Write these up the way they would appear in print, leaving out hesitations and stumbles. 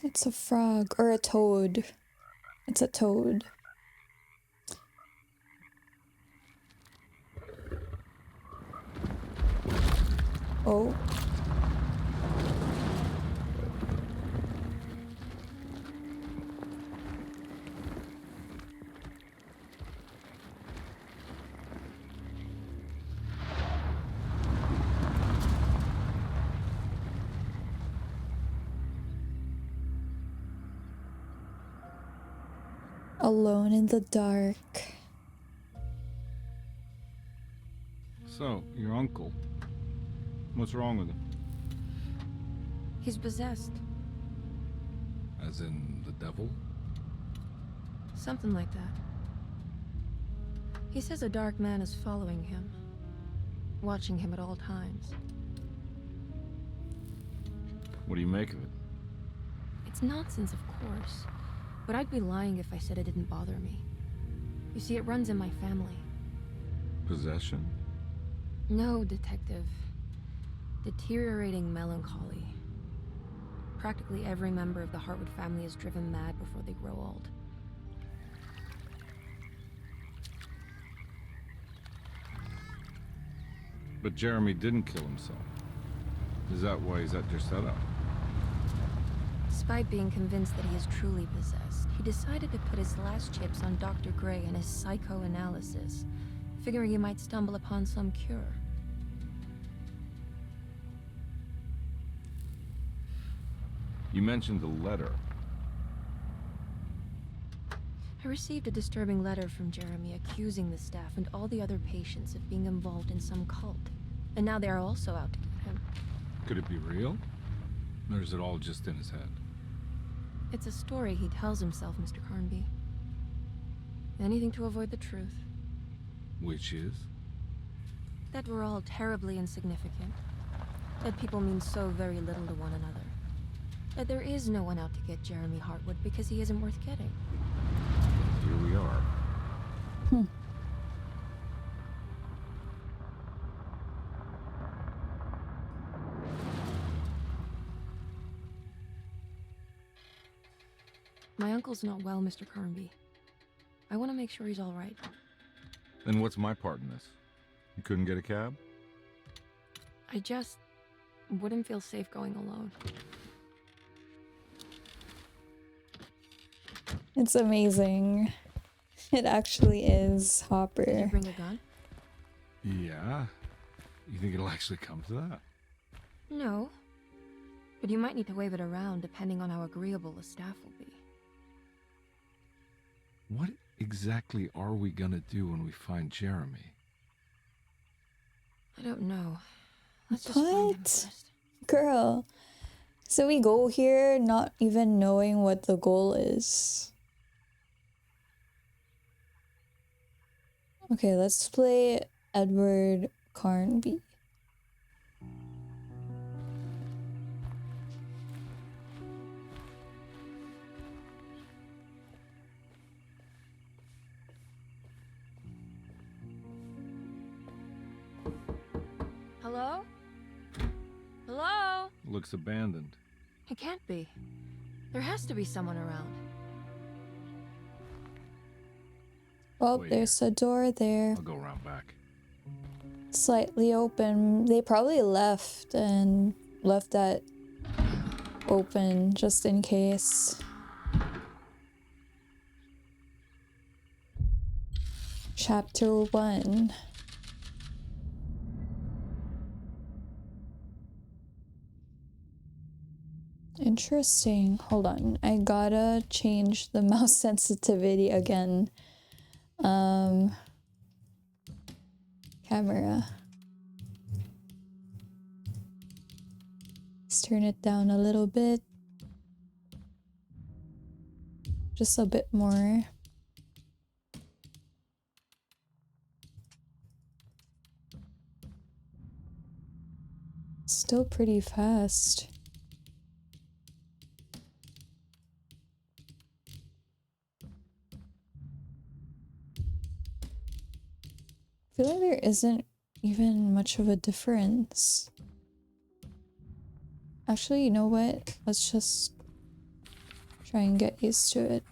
It's a frog or a toad. It's a toad. Oh. Alone in the dark. So, your uncle. What's wrong with him? He's possessed. As in the devil? Something like that. He says a dark man is following him, watching him at all times. What do you make of it? It's nonsense, of course, but I'd be lying if I said it didn't bother me. You see, it runs in my family. Possession? No, Detective. Deteriorating melancholy. Practically every member of the Hartwood family is driven mad before they grow old. But Jeremy didn't kill himself. Is that why he's at your setup? Despite being convinced that he is truly possessed, he decided to put his last chips on Dr. Gray and his psychoanalysis, figuring he might stumble upon some cure. You mentioned the letter. I received a disturbing letter from Jeremy accusing the staff and all the other patients of being involved in some cult. And now they are also out to get him. Could it be real? Or is it all just in his head? It's a story he tells himself, Mr. Carnby. Anything to avoid the truth. Which is? That we're all terribly insignificant. That people mean so very little to one another. That there is no one out to get Jeremy Hartwood because he isn't worth getting. Here we are. My uncle's not well, Mr. Carnby. I want to make sure he's all right. Then what's my part in this? You couldn't get a cab? I just wouldn't feel safe going alone. It's amazing. It actually is, Did you Hopper. bring a gun? Yeah. You think it'll actually come to that? No. But you might need to wave it around depending on how agreeable the staff will be. What exactly are we gonna do when we find Jeremy? I don't know. Let's just find him What? first. Girl. So we go here not even knowing what the goal is. Okay, let's play Edward Carnby. Hello? Hello? Looks abandoned. It can't be. There has to be someone around. Oh, Wait there's a door there. I'll go around back. Slightly open. They probably left and left that open just in case. Chapter 1. Interesting. Hold on. I gotta change the mouse sensitivity again. Camera. Let's turn it down a little bit. Just a bit more. Still pretty fast. I feel like there isn't even much of a difference. Actually, you know what? Let's just Try and get used to it.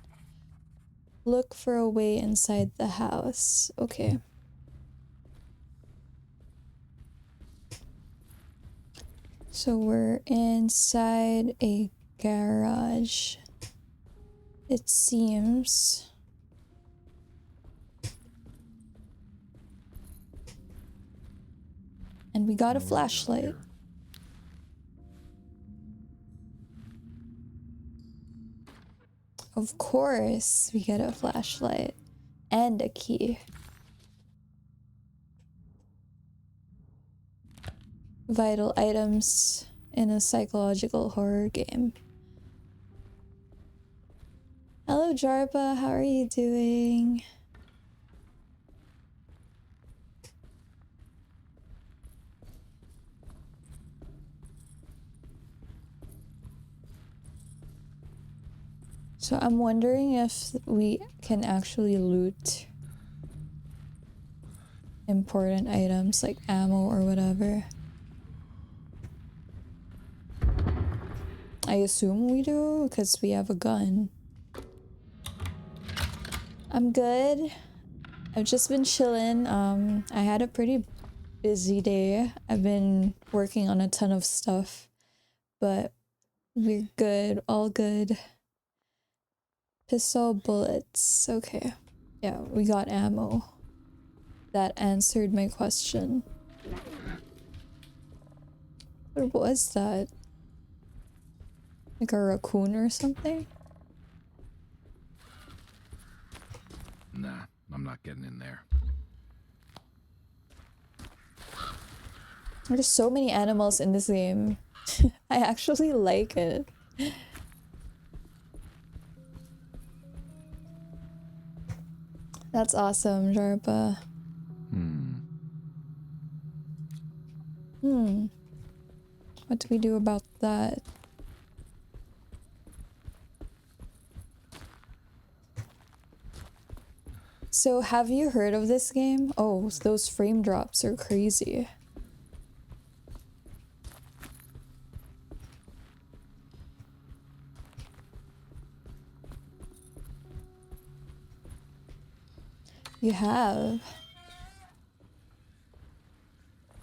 Look for a way inside the house. Okay. So we're inside a garage. It seems. And we got a flashlight. Of course, we get a flashlight and a key. Vital items in a psychological horror game. Hello, Jarba. How are you doing? So I'm wondering if we can actually loot important items like ammo or whatever. I assume we do because we have a gun. I'm good. I've just been chilling. I had a pretty busy day. I've been working on a ton of stuff, but we're good. All good. Pistol bullets. Okay. Yeah, we got ammo. That answered my question. What was that? Like a raccoon or something? Nah, I'm not getting in there. There's so many animals in this game. I actually like it. That's awesome, Jarba. What do we do about that? So, have you heard of this game? Oh, those frame drops are crazy. You have.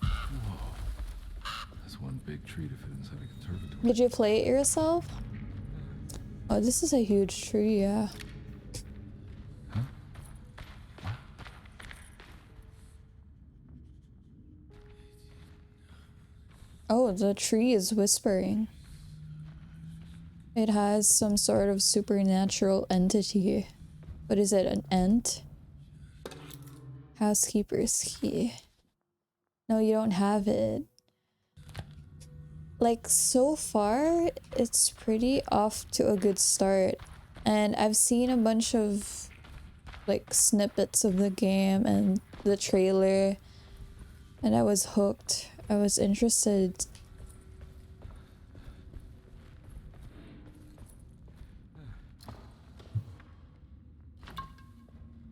That's one big tree to fit inside a conservatory. Did you play it yourself? Oh, this is a huge tree, yeah. Huh? Oh, the tree is whispering. It has some sort of supernatural entity. What is it, an ent? Housekeeper's key. No, you don't have it. Like, so far, it's pretty off to a good start. And I've seen a bunch of, like, snippets of the game and the trailer. And I was hooked. I was interested.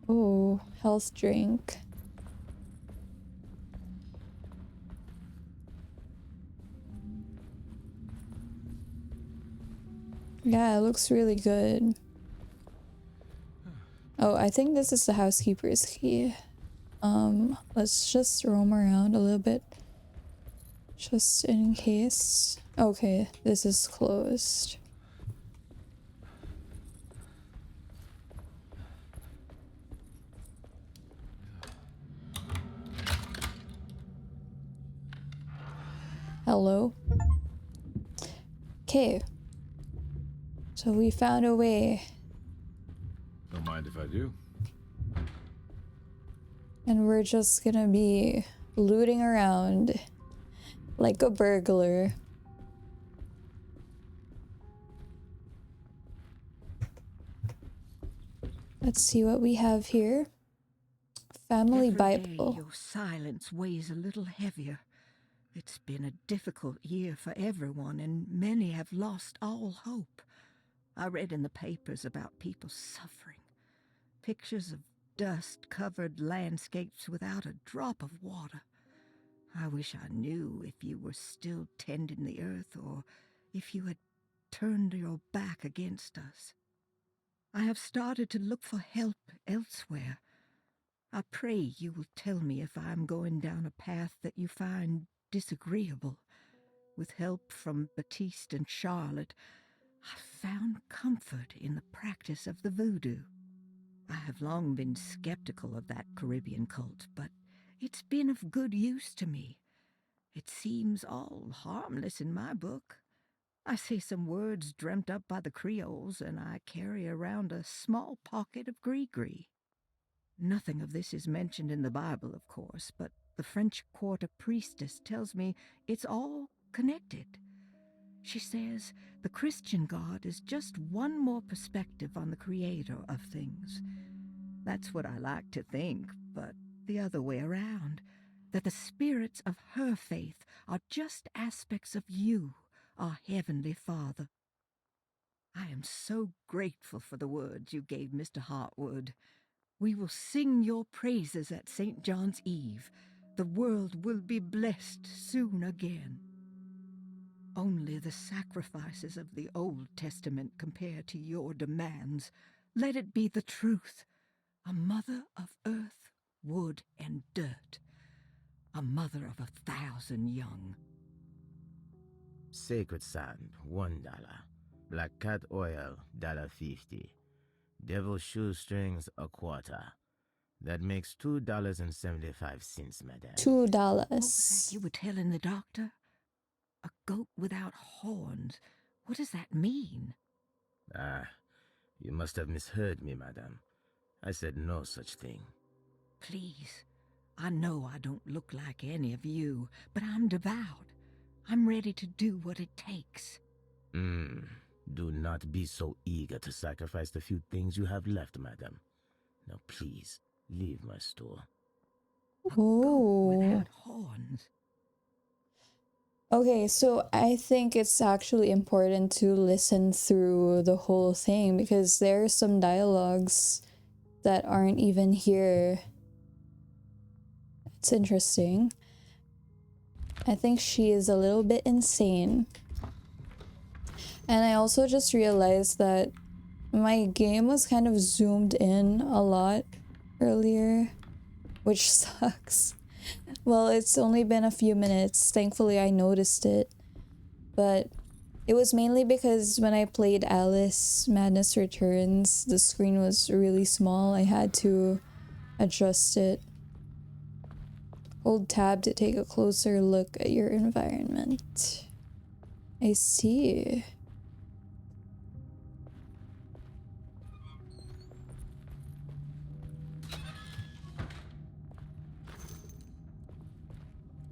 Oh, health drink. Yeah, it looks really good. Oh, I think this is the housekeeper's key. Let's just roam around a little bit. Just in case. Okay, this is closed. Hello? Okay. So we found a way. Don't mind if I do. And we're just gonna be looting around like a burglar. Let's see what we have here. Family Every Bible. day your silence weighs a little heavier. It's been a difficult year for everyone, and many have lost all hope. I read in the papers about people suffering. Pictures of dust-covered landscapes without a drop of water. I wish I knew if you were still tending the earth or if you had turned your back against us. I have started to look for help elsewhere. I pray you will tell me if I am going down a path that you find disagreeable. With help from Baptiste and Charlotte, I found comfort in the practice of the voodoo. I have long been skeptical of that Caribbean cult, but it's been of good use to me. It seems all harmless in my book. I say some words dreamt up by the Creoles, and I carry around a small pocket of gree-gree. Nothing of this is mentioned in the Bible, of course, but the French Quarter priestess tells me it's all connected. She says the Christian God is just one more perspective on the creator of things. That's what I like to think, but the other way around, that the spirits of her faith are just aspects of you, our Heavenly Father. I am so grateful for the words you gave Mr. Hartwood. We will sing your praises at St. John's Eve. The world will be blessed soon again. Only the sacrifices of the Old Testament compare to your demands. Let it be the truth. A mother of earth, wood, and dirt. A mother of 1,000 young. Sacred sand, $1. Black cat oil, $1.50. Devil shoestrings, a quarter. That makes $2.75, madam. $2. What was that you were telling the doctor? A goat without horns. What does that mean? Ah, you must have misheard me, madam. I said no such thing. Please, I know I don't look like any of you, but I'm devout. I'm ready to do what it takes. Do not be so eager to sacrifice the few things you have left, madam. Now please, leave my store. A goat without horns. Okay, so I think it's actually important to listen through the whole thing because there are some dialogues that aren't even here. It's interesting. I think she is a little bit insane. And I also just realized that my game was kind of zoomed in a lot earlier, which sucks. Well, it's only been a few minutes. Thankfully, I noticed it. But it was mainly because when I played Alice Madness Returns, the screen was really small. I had to adjust it. Hold tab to take a closer look at your environment. I see.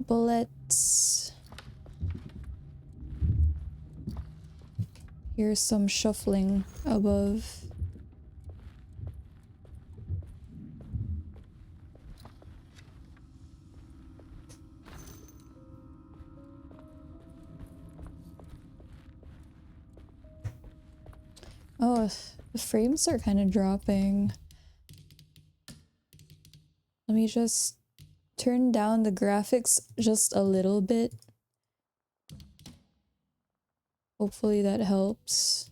Bullets. Here's some shuffling above. Oh, the frames are kind of dropping. Let me just turn down the graphics just a little bit. Hopefully that helps.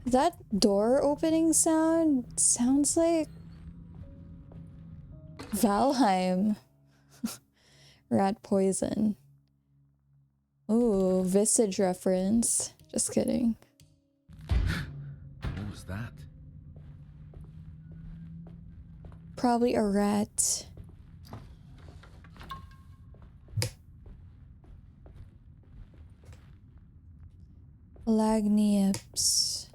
That door opening sound sounds like Valheim. Rat poison. Ooh, Visage reference. Just kidding. What was that? Probably a rat. Lagniaps.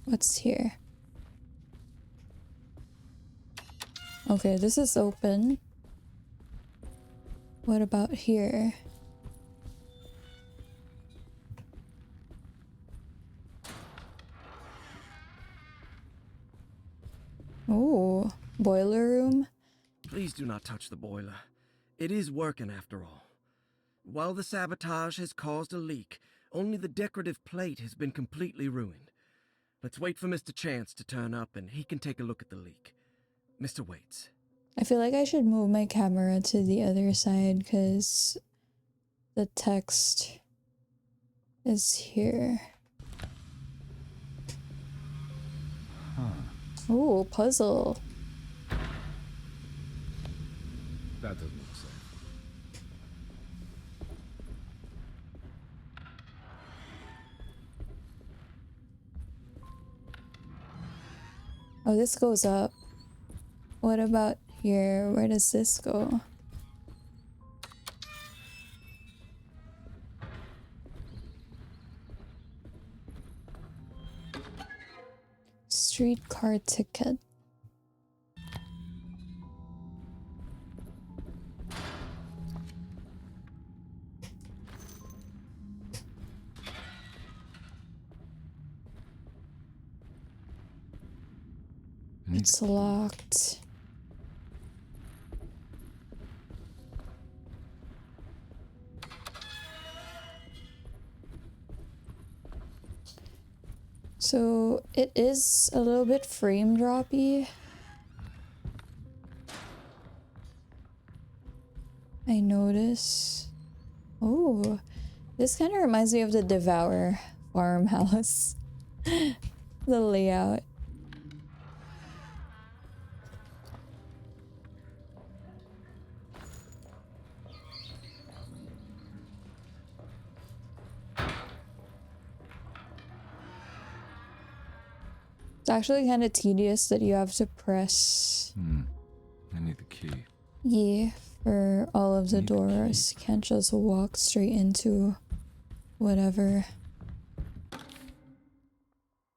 What's here? Okay, this is open. What about here? Oh, boiler room. Please do not touch the boiler. It is working after all. While the sabotage has caused a leak, only the decorative plate has been completely ruined. Let's wait for Mr. Chance to turn up and he can take a look at the leak. Mr. Waits. I feel like I should move my camera to the other side because the text is here. Oh, puzzle. That doesn't look safe. Oh, this goes up. What about here? Where does this go? Streetcar ticket. It's locked. So it is a little bit frame droppy. I notice. Oh, this kind of reminds me of the Devour farmhouse. The layout. It's actually kind of tedious that you have to press I need the key. E for all of the Need the key. doors. You can't just walk straight into whatever.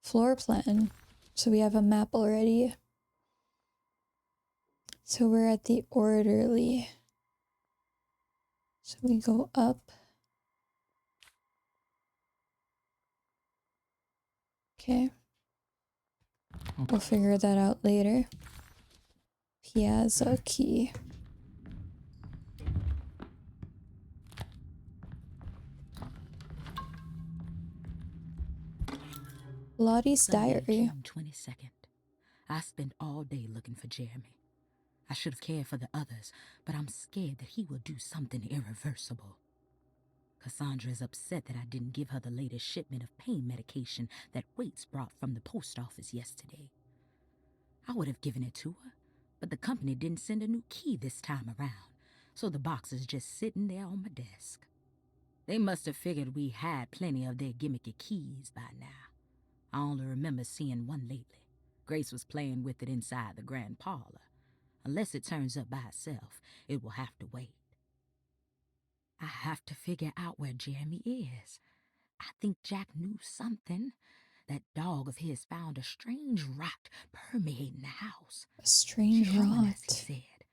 Floor plan. So we have a map already. So we're at the orderly. So we go up. Okay. We'll figure that out later. Piazza key. Lottie's Sunday, diary. June 22nd. I spent all day looking for Jeremy. I should have cared for the others, but I'm scared that he will do something irreversible. Cassandra is upset that I didn't give her the latest shipment of pain medication that Waits brought from the post office yesterday. I would have given it to her, but the company didn't send a new key this time around, so the box is just sitting there on my desk. They must have figured we had plenty of their gimmicky keys by now. I only remember seeing one lately. Grace was playing with it inside the grand parlor. Unless it turns up by itself, it will have to wait. I have to figure out where Jeremy is. I think Jack knew something. That dog of his found a strange rot permeating the house. A strange Chilling, rot. as he said.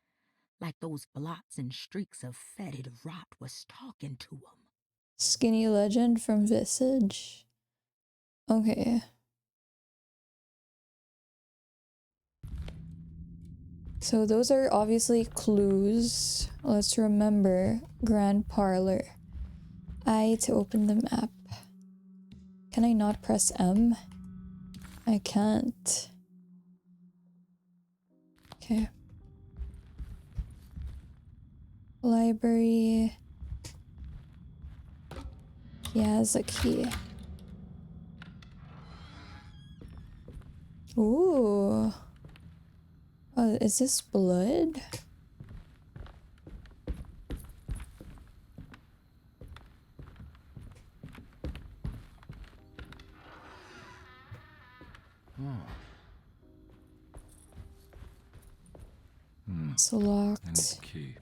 Like those blots and streaks of fetid rot was talking to him. Skinny legend from Visage. Okay. So those are obviously clues. Let's remember Grand Parlor. I to open the map. Can I not press M? I can't. Okay. Library. He has a key. Ooh. Oh, is this blood? It's I need locked. the key.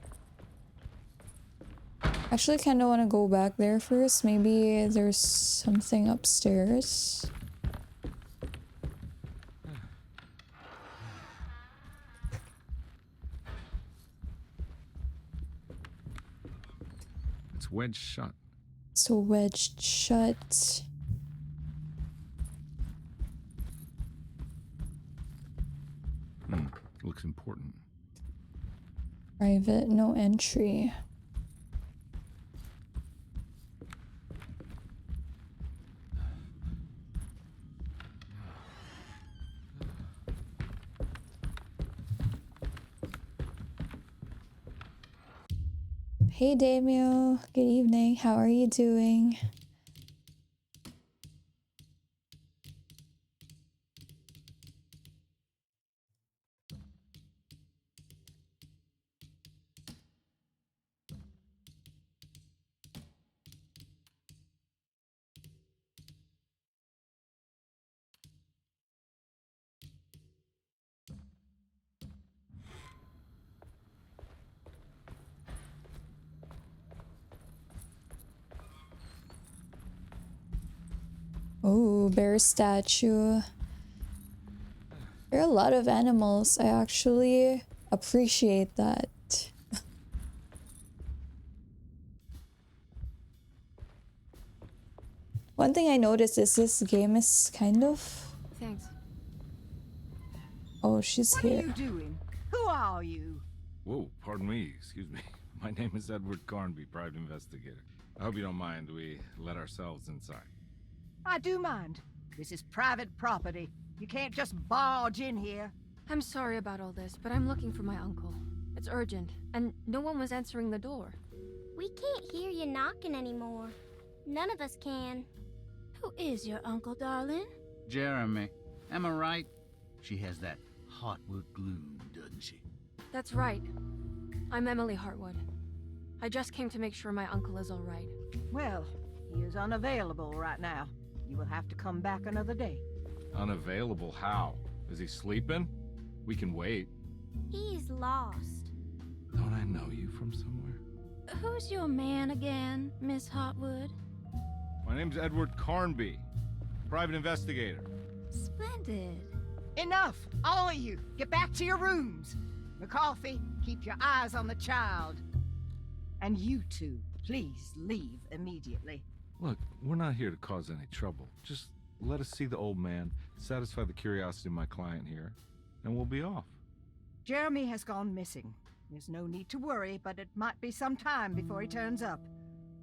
Actually, kind of want to go back there first. Maybe there's something upstairs. It's wedged shut. It's wedged shut. Looks important. Private, no entry. Hey Damio, good evening. How are you doing? Oh, bear statue. There are a lot of animals. I actually appreciate that. One thing I noticed is this game is kind of... Thanks. Oh, she's What here. are you doing? Who are you? Whoa, pardon me, excuse me. My name is Edward Carnby, private investigator. I hope you don't mind we let ourselves inside. I do mind. This is private property. You can't just barge in here. I'm sorry about all this, but I'm looking for my uncle. It's urgent, and no one was answering the door. We can't hear you knocking anymore. None of us can. Who is your uncle, darling? Jeremy. Am I right? She has that Hotwood gloom, doesn't she? That's right. I'm Emily Hartwood. I just came to make sure my uncle is all right. Well, he is unavailable right now. You will have to come back another day. Unavailable how? Is he sleeping? We can wait. He's lost. Don't I know you from somewhere? Who's your man again, Miss Hotwood? My name's Edward Carnby, private investigator. Splendid. Enough! All of you! Get back to your rooms! McCarthy, keep your eyes on the child. And you two, please leave immediately. Look, we're not here to cause any trouble. Just let us see the old man, satisfy the curiosity of my client here, and we'll be off. Jeremy has gone missing. There's no need to worry, but it might be some time before he turns up.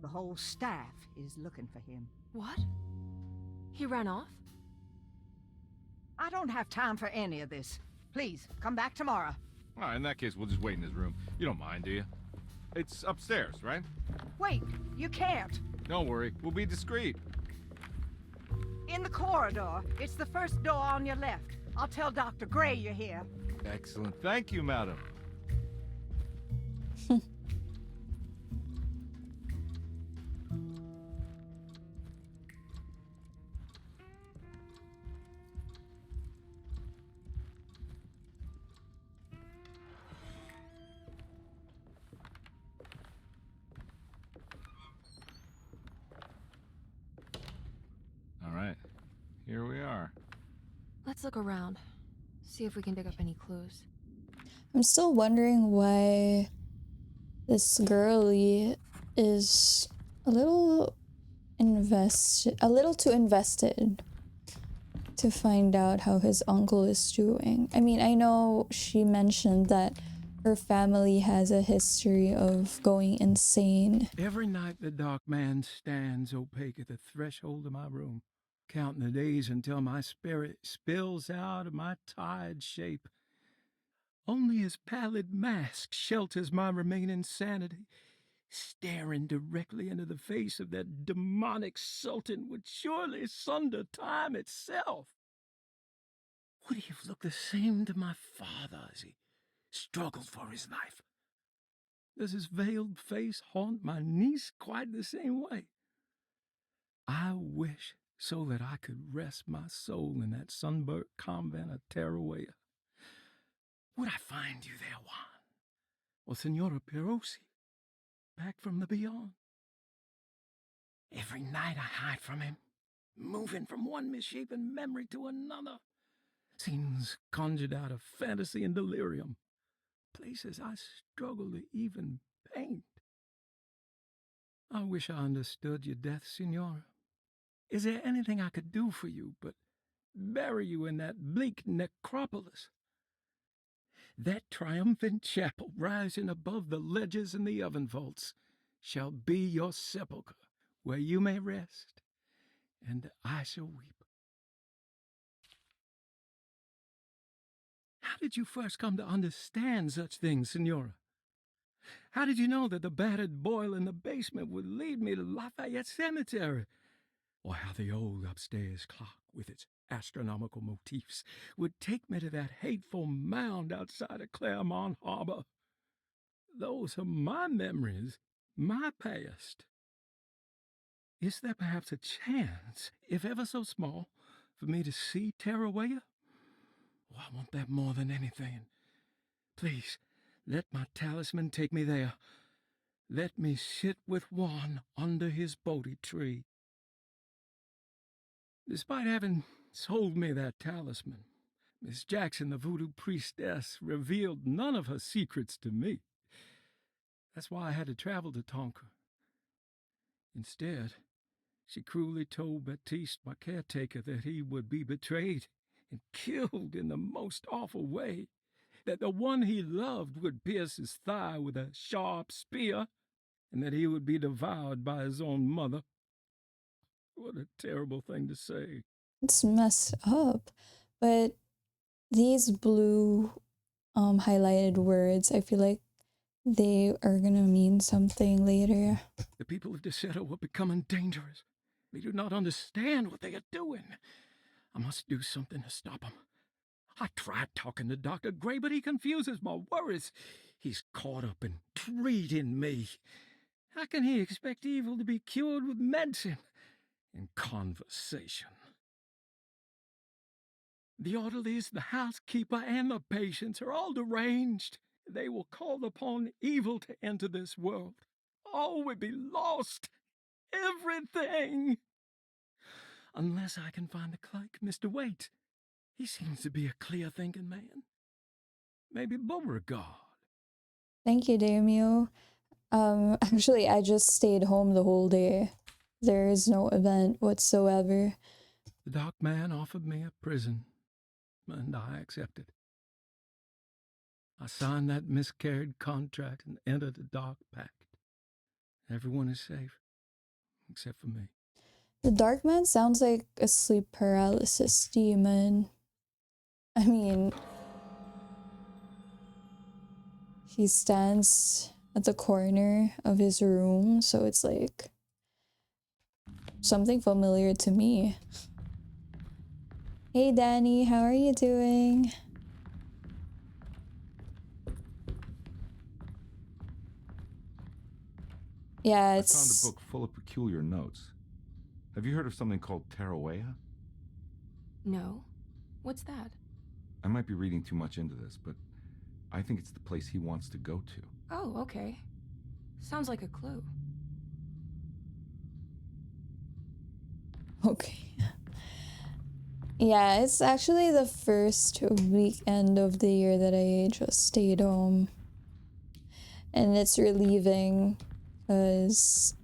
The whole staff is looking for him. What? He ran off? I don't have time for any of this. Please, come back tomorrow. All right, in that case, we'll just wait in his room. You don't mind, do you? It's upstairs, right? Wait, you can't. Don't worry, we'll be discreet. In the corridor. It's the first door on your left. I'll tell Dr. Gray you're here. Excellent. Thank you, madam. All right, here we are. Let's look around. See if we can dig up any clues. I'm still wondering why this girlie is a little too invested to find out how his uncle is doing. I mean, I know she mentioned that her family has a history of going insane. Every night the dark man stands opaque at the threshold of my room, counting the days until my spirit spills out of my tired shape. Only his pallid mask shelters my remaining sanity. Staring directly into the face of that demonic sultan would surely sunder time itself. Would he have looked the same to my father as he struggled for his life? Does his veiled face haunt my niece quite the same way? I wish so that I could rest my soul in that sunburnt convent of Teruel. Would I find you there, Juan? Or Senora Perosi, back from the beyond? Every night I hide from him, moving from one misshapen memory to another. Scenes conjured out of fantasy and delirium. Places I struggle to even paint. I wish I understood your death, Signora. Is there anything I could do for you but bury you in that bleak necropolis? That triumphant chapel rising above the ledges and the oven vaults shall be your sepulchre, where you may rest, and I shall weep. How did you first come to understand such things, Signora? How did you know that the battered boiler in the basement would lead me to Lafayette Cemetery? Or how the old upstairs clock, with its astronomical motifs, would take me to that hateful mound outside of Claremont Harbor? Those are my memories, my past. Is there perhaps a chance, if ever so small, for me to see Tarawaya? Oh, I want that more than anything. Please, let my talisman take me there. Let me sit with Juan under his Bodhi tree. Despite having sold me that talisman, Miss Jackson, the voodoo priestess, revealed none of her secrets to me. That's why I had to travel to Tonka. Instead, she cruelly told Baptiste, my caretaker, that he would be betrayed and killed in the most awful way, that the one he loved would pierce his thigh with a sharp spear, and that he would be devoured by his own mother. What a terrible thing to say. It's messed up. But these blue highlighted words, I feel like they are gonna mean something later. The people of Deseto are becoming dangerous. They do not understand what they are doing. I must do something to stop them. I tried talking to Dr. Gray, but he confuses my worries. He's caught up in treating me. How can he expect evil to be cured with medicine and conversation? The orderlies, the housekeeper, and the patients are all deranged. They will call upon evil to enter this world. All will be lost. Everything. Unless I can find the clerk, Mr. Waite. He seems to be a clear-thinking man. Maybe Beauregard. Thank you, Daimyo. Actually, I just stayed home the whole day. There is no event whatsoever. The dark man offered me a prison, and I accepted. I signed that miscarried contract and entered the dark pact. Everyone is safe, except for me. The dark man sounds like a sleep paralysis demon. I mean, he stands at the corner of his room, so it's like something familiar to me. Hey Danny, how are you doing? Yeah, it's... I found a book full of peculiar notes. Have you heard of something called Tarawaya? No. What's that? I might be reading too much into this, but I think it's the place he wants to go to. Oh, okay. Sounds like a clue. Okay. Yeah, it's actually the first weekend of the year that I just stayed home. And it's relieving because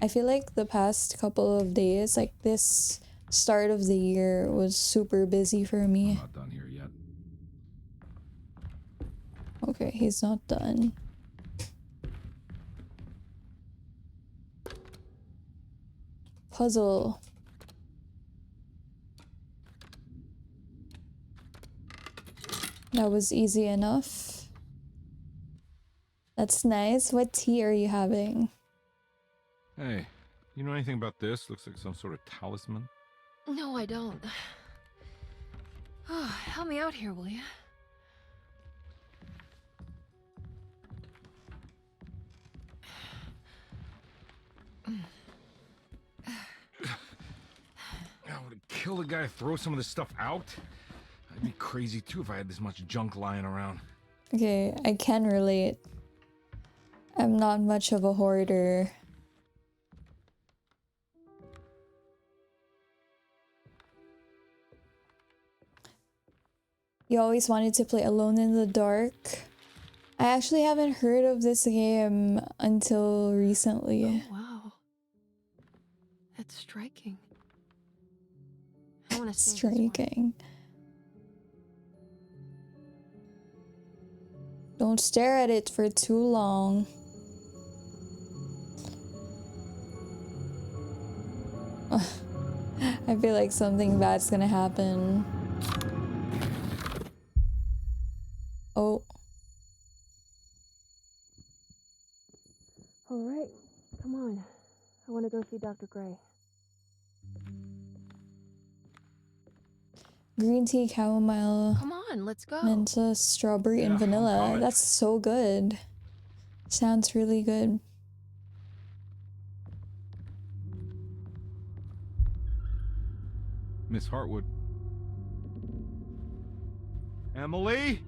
I feel like the past couple of days, like this start of the year, was super busy for me. I'm not done here yet. Okay, he's not done. Puzzle. That was easy enough. That's nice. What tea are you having? Hey, you know anything about this? Looks like some sort of talisman. No, I don't. Oh, help me out here, will you? I would kill the guy, throw some of this stuff out. I'd be crazy too if I had this much junk lying around. Okay, I can relate. I'm not much of a hoarder. You always wanted to play Alone in the Dark? I actually haven't heard of this game until recently. Oh, wow. That's striking. I want to save this one. Striking. Don't stare at it for too long. I feel like something bad's gonna happen. Oh. All right, come on. I want to go see Dr. Gray. Green tea, chamomile, Come on, let's go. menta, strawberry, and Yeah, I'm vanilla. coming. That's so good. Sounds really good. Miss Hartwood. Emily?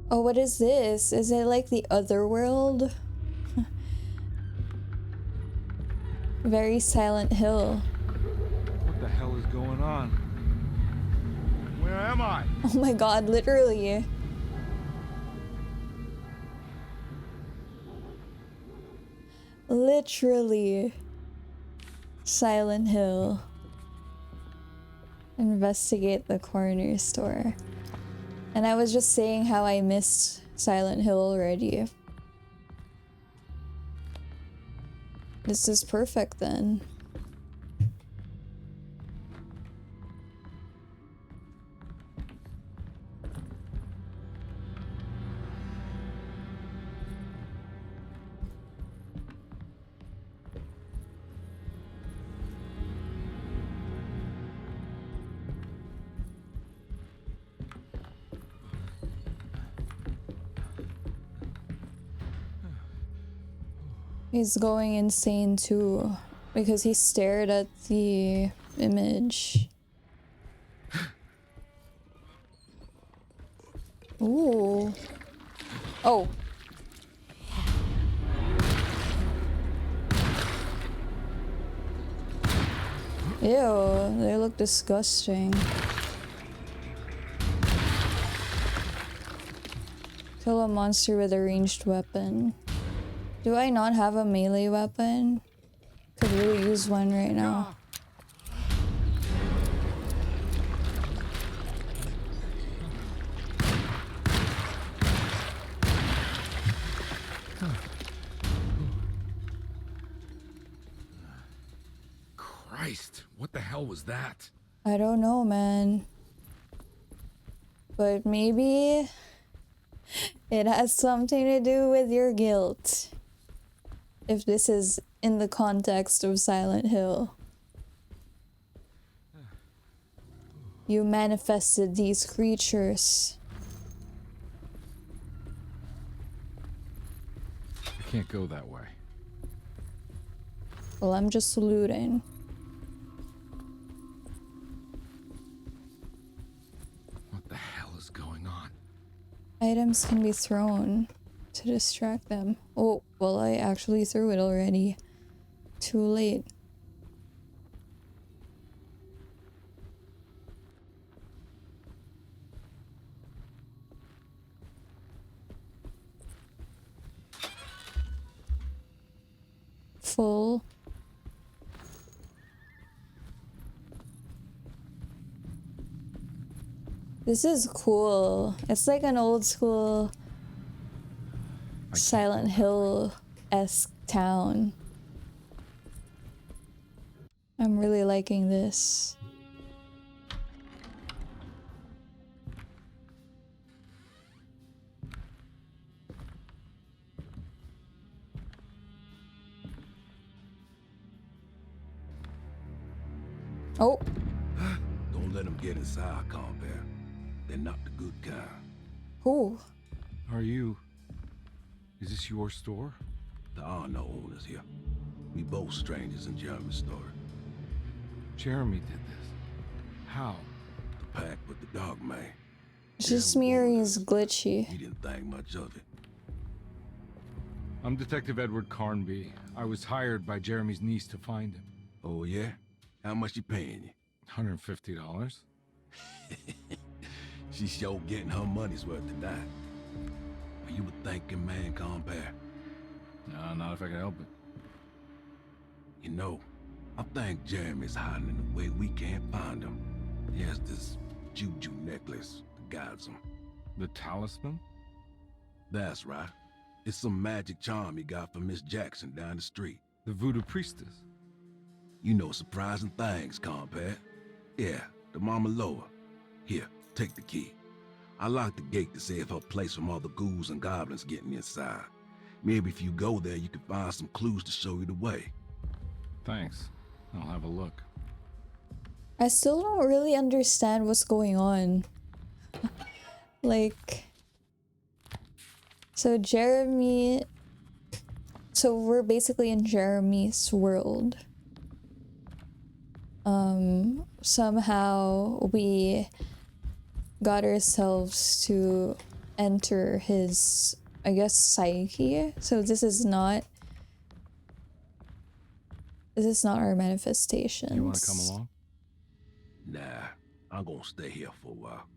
Oh, what is this? Is it like the other world? Very Silent Hill. What the hell is going on? Where am I? Oh my god, literally. Literally. Silent Hill. Investigate the corner store. And I was just saying how I missed Silent Hill already. This is perfect then. He's going insane too, because he stared at the image. Ooh. Oh. Ew, they look disgusting. Kill a monster with a ranged weapon. Do I not have a melee weapon? Could really use one right now. Christ, what the hell was that? I don't know, man. But maybe it has something to do with your guilt. If this is in the context of Silent Hill. You manifested these creatures. I can't go that way. Well, I'm just looting. What the hell is going on? Items can be thrown to distract them. Oh, well, I actually threw it already. Too late. Full. This is cool. It's like an old school Silent Hill-esque town. I'm really liking this. Oh. Don't let them get inside, compare. They're not the good kind. Who? Are you... Is this your store? There are no owners here. We both strangers in Jeremy's store. Jeremy did this. How? The pact with the dog man. Just Miri's glitchy. He didn't think much of it. I'm Detective Edward Carnby. I was hired by Jeremy's niece to find him. Oh, yeah? How much she paying you? $150. She's sure getting her money's worth tonight. Are you a thinking man, compare? No, not if I can help it. You know, I think Jeremy's hiding in a way we can't find him. He has this juju necklace that guides him. The talisman? That's right. It's some magic charm he got from Miss Jackson down the street. The voodoo priestess. You know surprising things, compadre. Yeah, the Mama Loa. Here, take the key. I locked the gate to save her place from all the ghouls and goblins getting inside. Maybe if you go there, you can find some clues to show you the way. Thanks. I'll have a look. I still don't really understand what's going on. Like... So Jeremy... So we're basically in Jeremy's world. Somehow we got ourselves to enter his, I guess, psyche. So this is not our manifestations. You want to come along? Nah, I'm gonna stay here for a while.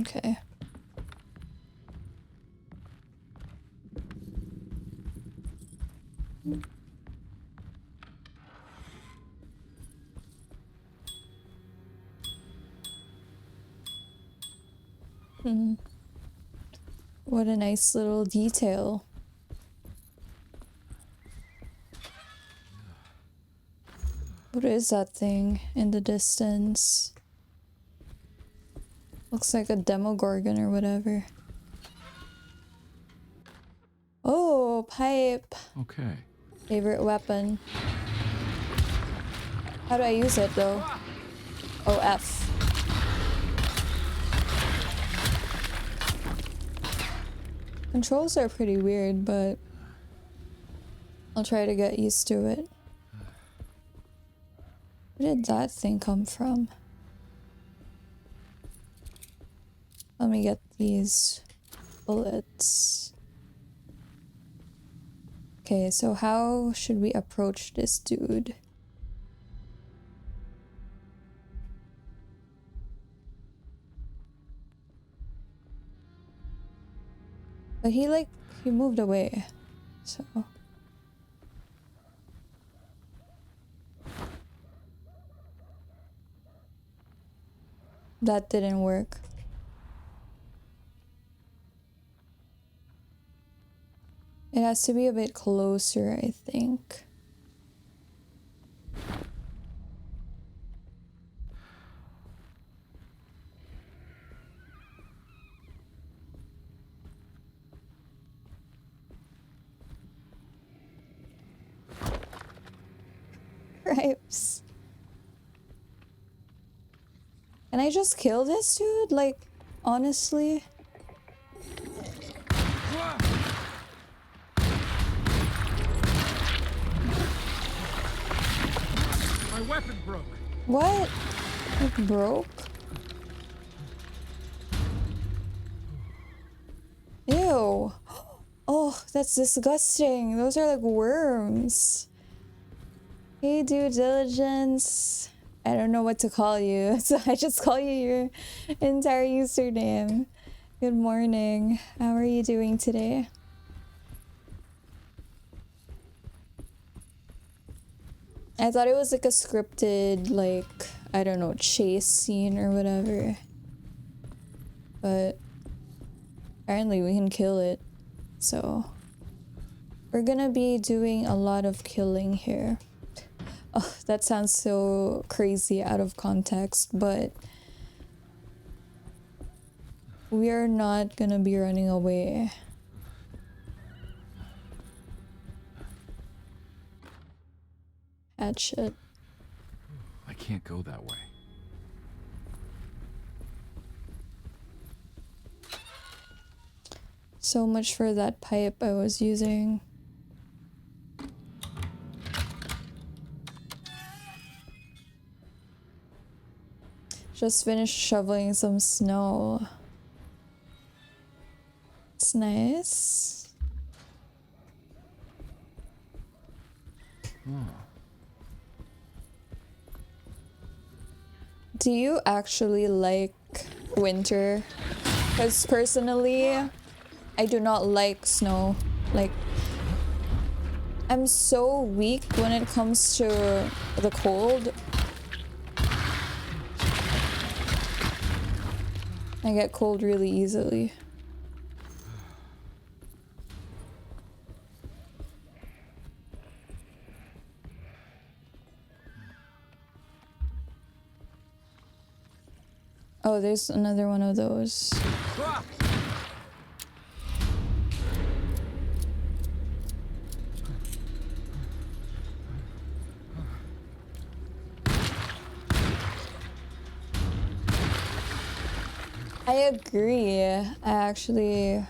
Okay. What a nice little detail. What is that thing in the distance? Looks like a Demogorgon or whatever. Oh, pipe. Okay. Favorite weapon. How do I use it though? Oh, F. Controls are pretty weird, but I'll try to get used to it. Where did that thing come from? Let me get these bullets. Okay, so how should we approach this dude? But he moved away, so. That didn't work. It has to be a bit closer, I think. Cripes. Can I just kill this dude? Like, honestly? My weapon broke. What? It broke? Ew. Oh, that's disgusting. Those are like worms. Hey, due diligence. I don't know what to call you, so I just call you your entire username. Good morning. How are you doing today? I thought it was like a scripted, like, I don't know, chase scene or whatever. But apparently we can kill it. So we're gonna be doing a lot of killing here. Oh, that sounds so crazy out of context, but we are not gonna be running away. That shit. I can't go that way. So much for that pipe I was using. Just finished shoveling some snow. It's nice. Oh. Do you actually like winter? Because personally, I do not like snow. Like, I'm so weak when it comes to the cold. I get cold really easily. Oh, there's another one of those. I agree. I actually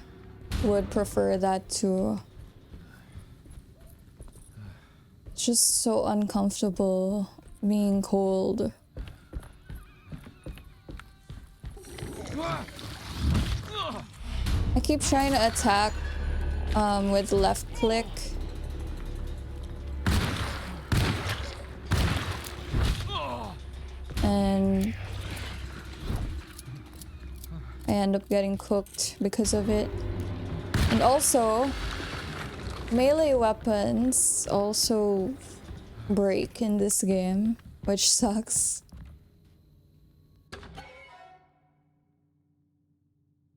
would prefer that too. It's just so uncomfortable being cold. I keep trying to attack with left click. And I end up getting cooked because of it. And also, melee weapons also break in this game, which sucks.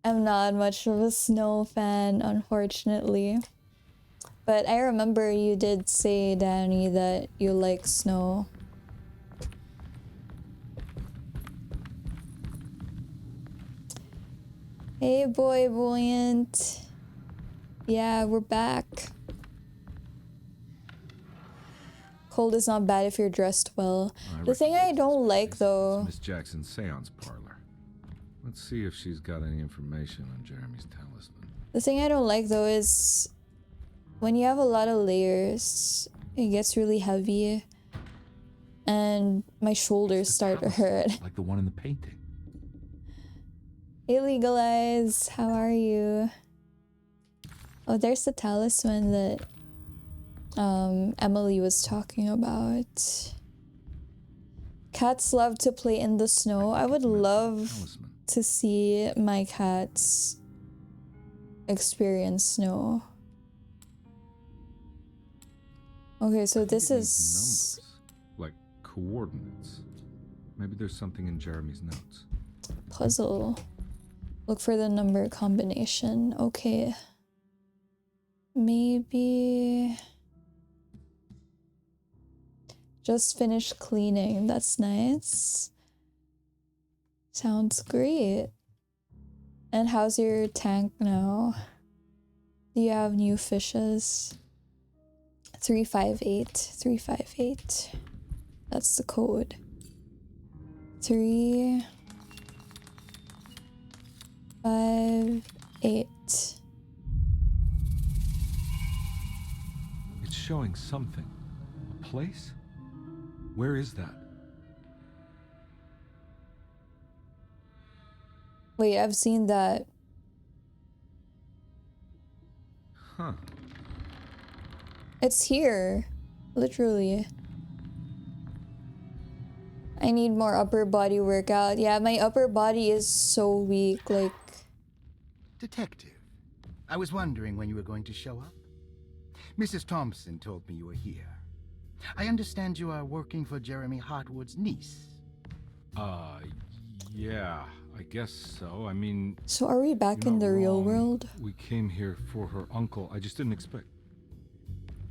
I'm not much of a snow fan, unfortunately. But I remember you did say, Danny, that you like snow. Hey, boy, buoyant. Yeah, we're back. Cold is not bad if you're dressed well. The thing I don't like, though... Miss Jackson's seance parlor. Let's see if she's got any information on Jeremy's talisman. The thing I don't like, though, is... when you have a lot of layers, it gets really heavy. And my shoulders start to hurt. Like the one in the painting. Hey, Legalize, how are you? Oh, there's the talisman that Emily was talking about. Cats love to play in the snow. I would love to see my cats experience snow. Okay, so this is numbers, like coordinates. Maybe there's something in Jeremy's notes. Puzzle. Look for the number combination. Okay. Maybe... just finished cleaning. That's nice. Sounds great. And how's your tank now? Do you have new fishes? 358. 358. That's the code. 3... 5, 8. It's showing something. A place? Where is that? Wait, I've seen that. Huh. It's here. Literally. I need more upper body workout. Yeah, my upper body is so weak, like... Detective, I was wondering when you were going to show up. Mrs. Thompson told me you were here. I understand you are working for Jeremy Hartwood's niece. Yeah, I guess so. I mean... So are we back in the real world? We came here for her uncle. I just didn't expect...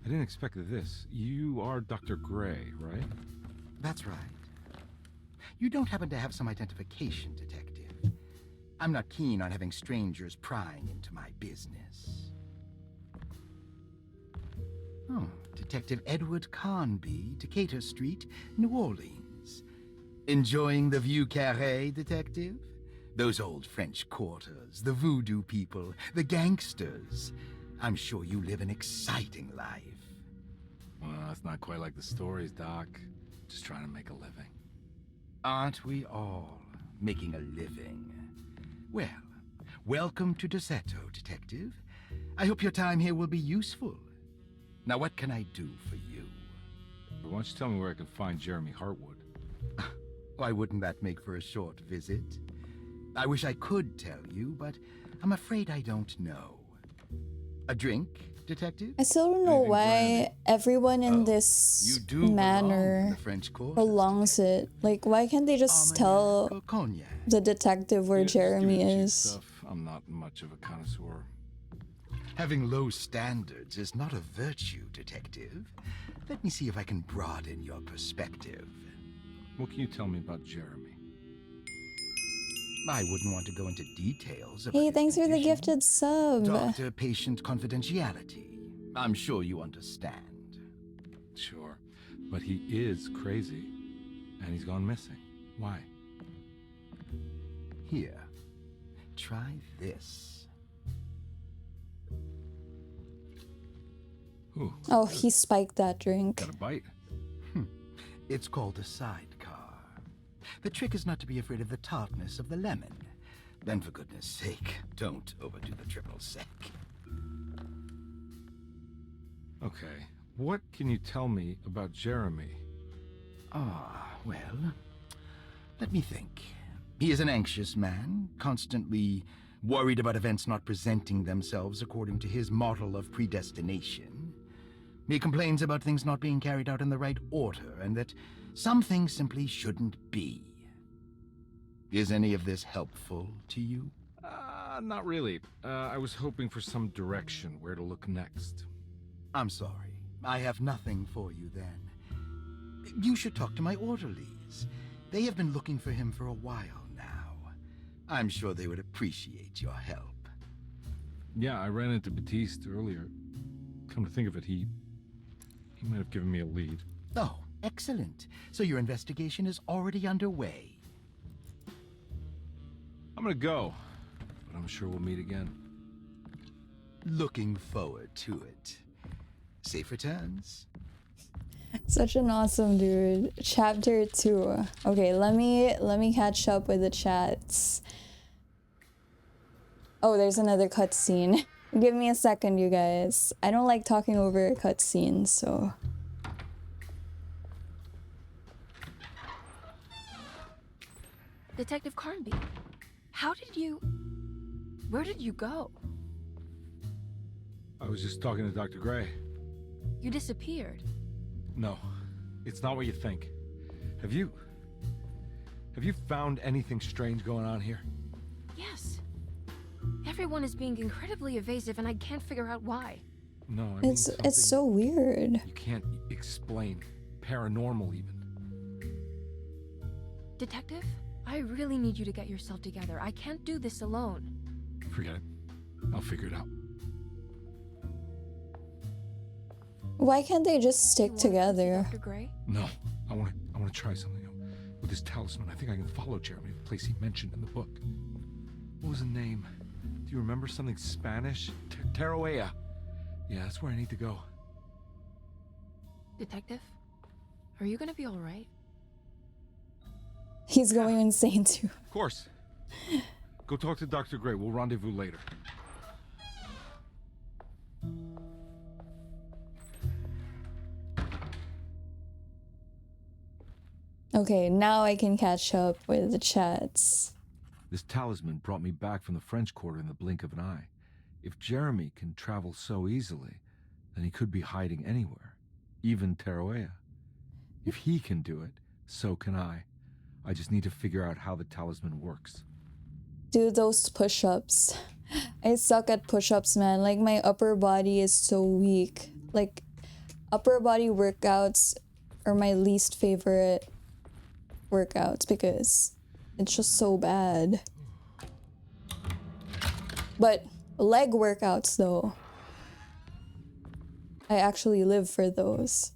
I didn't expect this. You are Dr. Gray, right? That's right. You don't happen to have some identification, Detective. I'm not keen on having strangers prying into my business. Oh, Detective Edward Carnby, Decatur Street, New Orleans. Enjoying the Vieux Carré, Detective? Those old French quarters, the voodoo people, the gangsters. I'm sure you live an exciting life. Well, it's not quite like the stories, Doc. Just trying to make a living. Aren't we all making a living? Well, welcome to Deseto, Detective. I hope your time here will be useful. Now, what can I do for you? Why don't you tell me where I can find Jeremy Hartwood? Why wouldn't that make for a short visit? I wish I could tell you, but I'm afraid I don't know. A drink, Detective? I still don't know why everyone in this You do belong in manor the French Quarter. prolongs it. Like, why can't they just tell Cognac. the detective where Yeah, just do Jeremy the cheap is? stuff. I'm not much of a connoisseur. Having low standards is not a virtue, Detective. Let me see if I can broaden your perspective. What can you tell me about Jeremy? I wouldn't want to go into details about Hey, his thanks for the condition. gifted sub. Doctor-patient confidentiality. I'm sure you understand. Sure, but he is crazy, and he's gone missing. Why? Here, try this. Ooh, Oh, he spiked that drink. got a bite. It's called a sidecar. The trick is not to be afraid of the tartness of the lemon. Then, for goodness sake, don't overdo the triple sec. Okay, what can you tell me about Jeremy? Well, let me think. He is an anxious man, constantly worried about events not presenting themselves according to his model of predestination. He complains about things not being carried out in the right order, and that some things simply shouldn't be. Is any of this helpful to you? Not really. I was hoping for some direction where to look next. I'm sorry. I have nothing for you then. You should talk to my orderlies. They have been looking for him for a while now. I'm sure they would appreciate your help. Yeah, I ran into Batiste earlier. Come to think of it, he might have given me a lead. Oh, excellent. So your investigation is already underway. I'm gonna go, but I'm sure we'll meet again. Looking forward to it. Safe returns. Such an awesome dude. Chapter 2. Okay, let me catch up with the chats. Oh, there's another cutscene. Give me a second, you guys. I don't like talking over cutscenes, so. Detective Carnby, where did you go? I was just talking to Dr. Gray. You disappeared. No, it's not what you think. Have you found anything strange going on here? Yes. Everyone is being incredibly evasive and I can't figure out why. No, I mean It's so weird. you can't explain. Paranormal even. Detective, I really need you to get yourself together. I can't do this alone. Forget it. I'll figure it out. Why can't they just stick together? Dr. Gray? No, I want to try something. With this talisman, I think I can follow Jeremy to the place he mentioned in the book. What was the name? Do you remember something Spanish? Tarawea. Yeah, that's where I need to go. Detective, are you gonna be all right? He's going insane too. Of course. Go talk to Dr. Gray. We'll rendezvous later. Okay, now I can catch up with the chats. This talisman brought me back from the French Quarter in the blink of an eye. If Jeremy can travel so easily, then he could be hiding anywhere, even Tarawea. If he can do it, so can I. I just need to figure out how the talisman works. Do those push-ups. I suck at push-ups, man. Like, my upper body is so weak. Like, upper body workouts are my least favorite workouts because it's just so bad. But leg workouts, though, I actually live for those.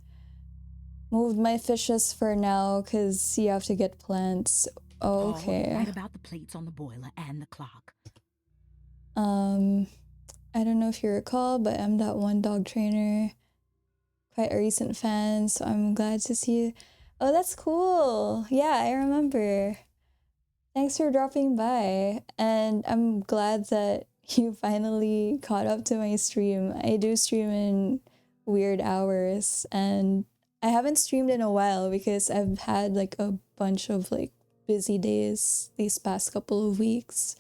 Moved my fishes for now because you have to get plants. Okay. Right about the plates on the boiler and the clock. I don't know if you recall, but I'm that one dog trainer. Quite a recent fan, so I'm glad to see you. Oh, that's cool. Yeah, I remember. Thanks for dropping by. And I'm glad that you finally caught up to my stream. I do stream in weird hours, and I haven't streamed in a while because I've had like a bunch of like busy days these past couple of weeks.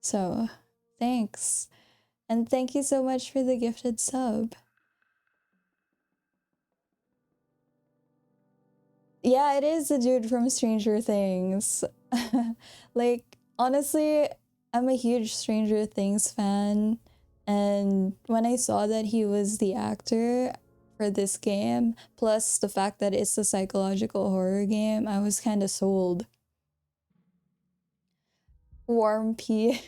So, thanks. And thank you so much for the gifted sub. Yeah, it is the dude from Stranger Things. Like, honestly, I'm a huge Stranger Things fan. And when I saw that he was the actor for this game, plus the fact that it's a psychological horror game, I was kind of sold. Warm pee.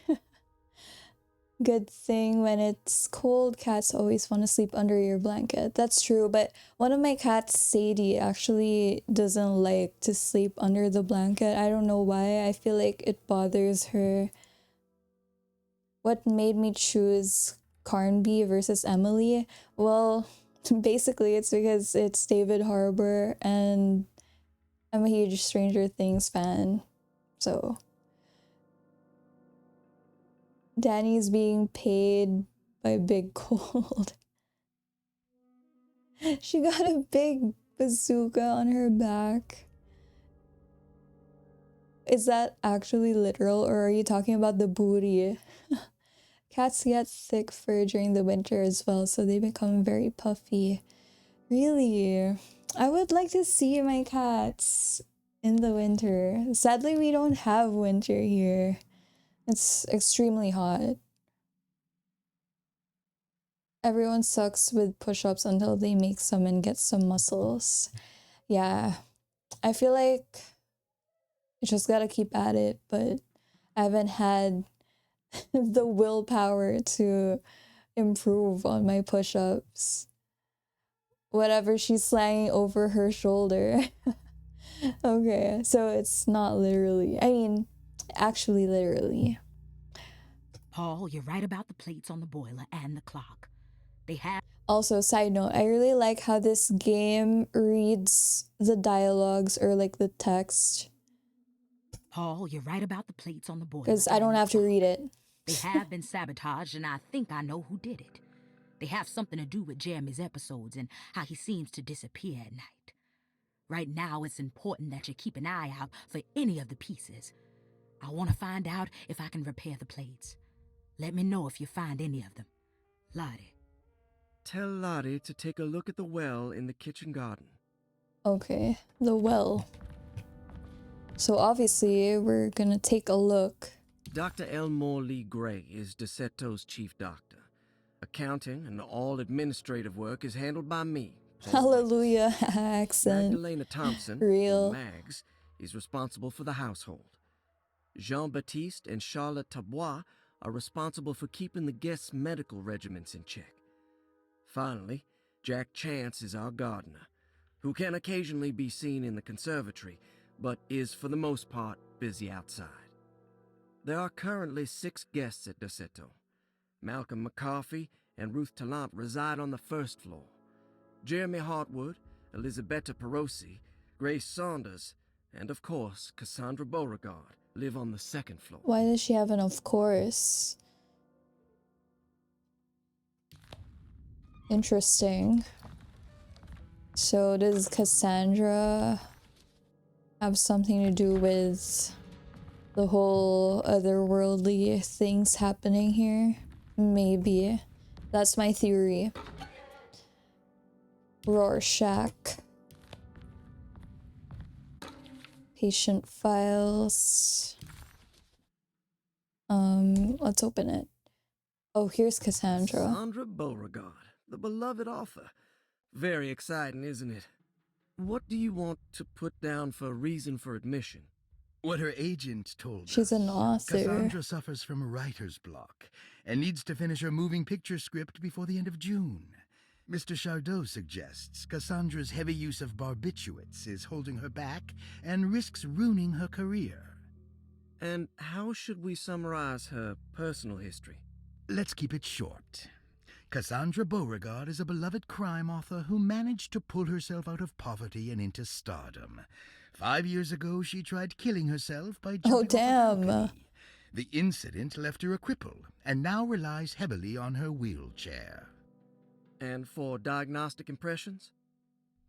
Good thing when it's cold, cats always want to sleep under your blanket. That's true, but one of my cats, Sadie, actually doesn't like to sleep under the blanket. I don't know why. I feel like it bothers her. What made me choose Carnby versus Emily? Well, basically it's because it's David Harbour and I'm a huge Stranger Things fan. So Danny's being paid by Big Cold. She got a big bazooka on her back. Is that actually literal, or are you talking about the booty? Cats get thick fur during the winter as well, so they become very puffy. Really? I would like to see my cats in the winter. Sadly, we don't have winter here. It's extremely hot. Everyone sucks with push-ups until they make some and get some muscles. Yeah, I feel like I just gotta keep at it, but I haven't had the willpower to improve on my push-ups. Whatever she's slanging over her shoulder. Okay, so it's not literally. I mean, actually literally. Paul, you're right about the plates on the boiler and the clock. They have... Also, side note, I really like how this game reads the dialogues or like the text. Paul, you're right about the plates on the boiler. Because I don't have to read it. They have been sabotaged, and I think I know who did it. They have something to do with Jeremy's episodes and how he seems to disappear at night. Right now, it's important that you keep an eye out for any of the pieces. I want to find out if I can repair the plates. Let me know if you find any of them. Lottie. Tell Lottie to take a look at the well in the kitchen garden. Okay, the well. So obviously, we're gonna take a look. Dr. Elmore Lee Gray is DeSeto's chief doctor. Accounting and all administrative work is handled by me. Hallelujah accent. Magdalena Thompson, Real. Mags, is responsible for the household. Jean-Baptiste and Charlotte Tabois are responsible for keeping the guests' medical regimens in check. Finally, Jack Chance is our gardener, who can occasionally be seen in the conservatory, but is for the most part busy outside. There are currently 6 guests at DeSeto. Malcolm McCarthy and Ruth Tallant reside on the first floor. Jeremy Hartwood, Elisabetta Perosi, Grace Saunders, and of course, Cassandra Beauregard live on the second floor. Why does she have an of course? Interesting. So does Cassandra have something to do with the whole otherworldly things happening here? Maybe. That's my theory. Rorschach. Patient files. Let's open it. Oh, here's Cassandra. Cassandra Beauregard, the beloved author. Very exciting, isn't it? What do you want to put down for reason for admission? What her agent told She's us. an author. Cassandra suffers from writer's block and needs to finish her moving picture script before the end of June. Mr. Chardot suggests Cassandra's heavy use of barbiturates is holding her back and risks ruining her career. And how should we summarize her personal history? Let's keep it short. Cassandra Beauregard is a beloved crime author who managed to pull herself out of poverty and into stardom. 5 years ago, she tried killing herself by jumping off a balcony. The incident left her a cripple and now relies heavily on her wheelchair. And for diagnostic impressions?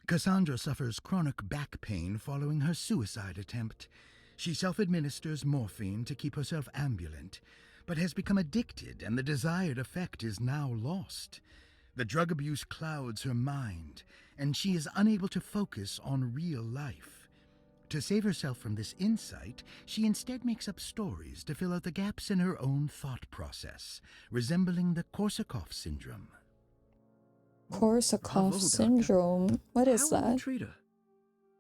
Cassandra suffers chronic back pain following her suicide attempt. She self-administers morphine to keep herself ambulant, but has become addicted, and the desired effect is now lost. The drug abuse clouds her mind, and she is unable to focus on real life. To save herself from this insight, she instead makes up stories to fill out the gaps in her own thought process, resembling the Korsakoff syndrome. Korsakoff syndrome? What is How will we that? treat her?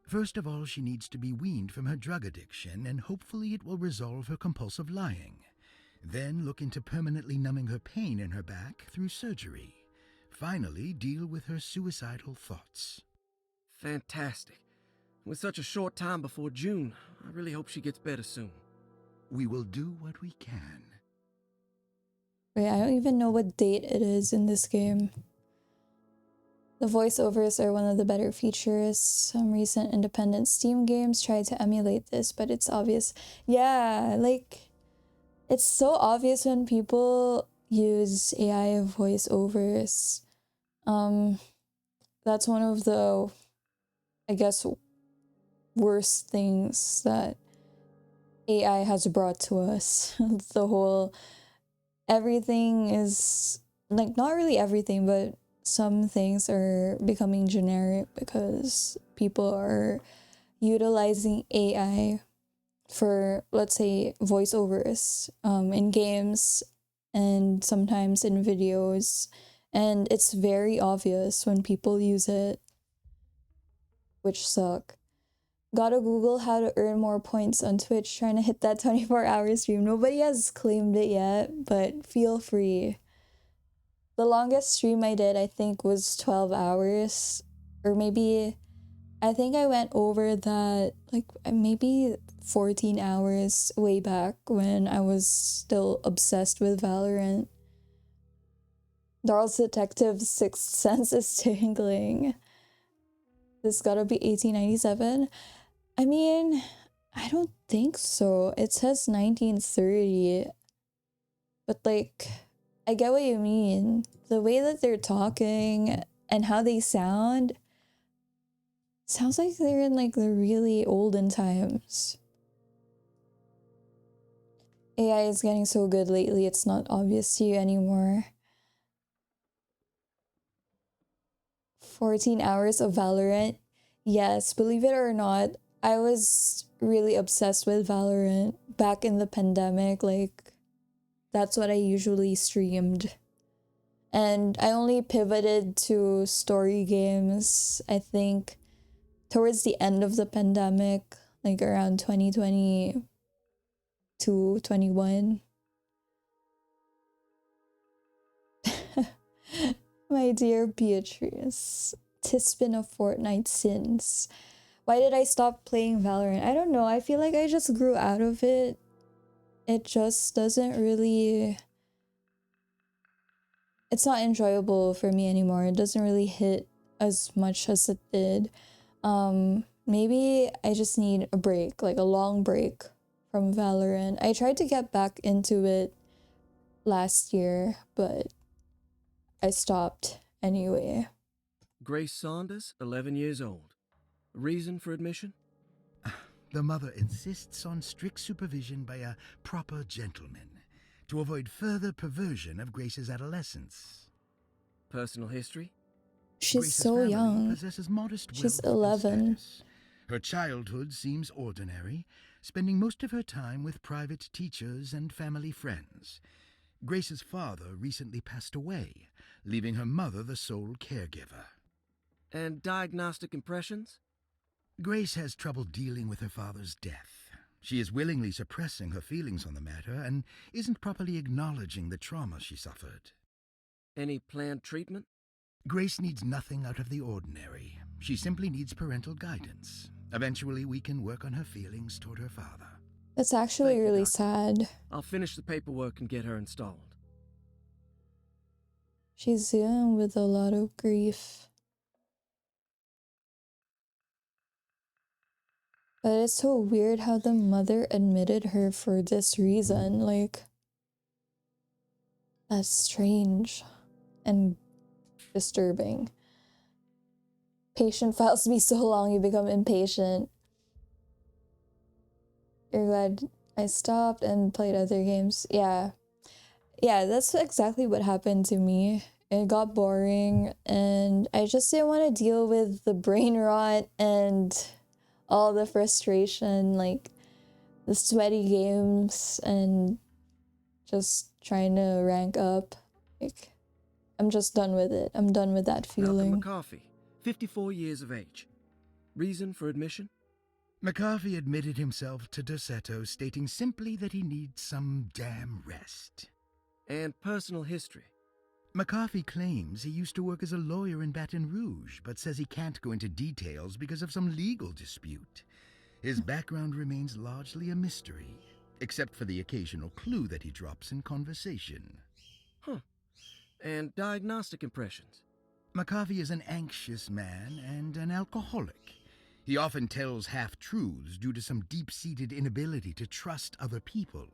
First of all, she needs to be weaned from her drug addiction, and hopefully it will resolve her compulsive lying. Then look into permanently numbing her pain in her back through surgery. Finally, deal with her suicidal thoughts. Fantastic. With such a short time before June, I really hope she gets better soon. We will do what we can. Wait, I don't even know what date it is in this game. The voiceovers are one of the better features. Some recent independent Steam games try to emulate this, but it's obvious. Yeah, like, it's so obvious when people use AI voiceovers. That's one of the, I guess, worst things that AI has brought to us. The whole, everything is, like, not really everything, but some things are becoming generic because people are utilizing AI for, let's say, voiceovers in games and sometimes in videos. And it's very obvious when people use it, which suck. Gotta Google how to earn more points on Twitch, trying to hit that 24-hour stream. Nobody has claimed it yet, but feel free. The longest stream I did, I think, was 12 hours. Or maybe, I think I went over that, like, maybe 14 hours way back when I was still obsessed with Valorant. Darlz Detective's Sixth Sense is tingling. This gotta be 1897. I mean, I don't think so. It says 1930. But, like, I get what you mean. The way that they're talking and how they sounds like they're in, like, the really olden times. AI is getting so good lately, it's not obvious to you anymore. 14 hours of Valorant. Yes, believe it or not, I was really obsessed with Valorant back in the pandemic. Like, that's what I usually streamed. And I only pivoted to story games, I think, towards the end of the pandemic, like around 2022, 21. My dear Beatrice, 'tis been a fortnight since. Why did I stop playing Valorant? I don't know. I feel like I just grew out of it. It just doesn't really... It's not enjoyable for me anymore. It doesn't really hit as much as it did. Maybe I just need a break, like a long break from Valorant. I tried to get back into it last year, but I stopped anyway. Grace Saunders, 11 years old. Reason for admission? The mother insists on strict supervision by a proper gentleman to avoid further perversion of Grace's adolescence. Personal history? She's Grace's so family young. possesses modest She's wealth and 11. status. Her childhood seems ordinary, spending most of her time with private teachers and family friends. Grace's father recently passed away, leaving her mother the sole caregiver. And diagnostic impressions? Grace has trouble dealing with her father's death. She is willingly suppressing her feelings on the matter and isn't properly acknowledging the trauma she suffered. Any planned treatment? Grace needs nothing out of the ordinary. She simply needs parental guidance. Eventually, we can work on her feelings toward her father. That's actually really sad. I'll finish the paperwork and get her installed. She's dealing with a lot of grief. But it's so weird how the mother admitted her for this reason. Like, that's strange and disturbing. Patient files be so long you become impatient. You're glad I stopped and played other games. Yeah, yeah, that's exactly what happened to me. It got boring, and I just didn't want to deal with the brain rot and all the frustration, like the sweaty games and just trying to rank up. Like, I'm just done with it. I'm done with that Dr. feeling. McCarthy, 54 years of age. Reason for admission? McCarthy admitted himself to Dorsetto, stating simply that he needs some damn rest. And personal history? McCarthy claims he used to work as a lawyer in Baton Rouge, but says he can't go into details because of some legal dispute. His background remains largely a mystery, except for the occasional clue that he drops in conversation. Huh. And diagnostic impressions? McCarthy is an anxious man and an alcoholic. He often tells half-truths due to some deep-seated inability to trust other people.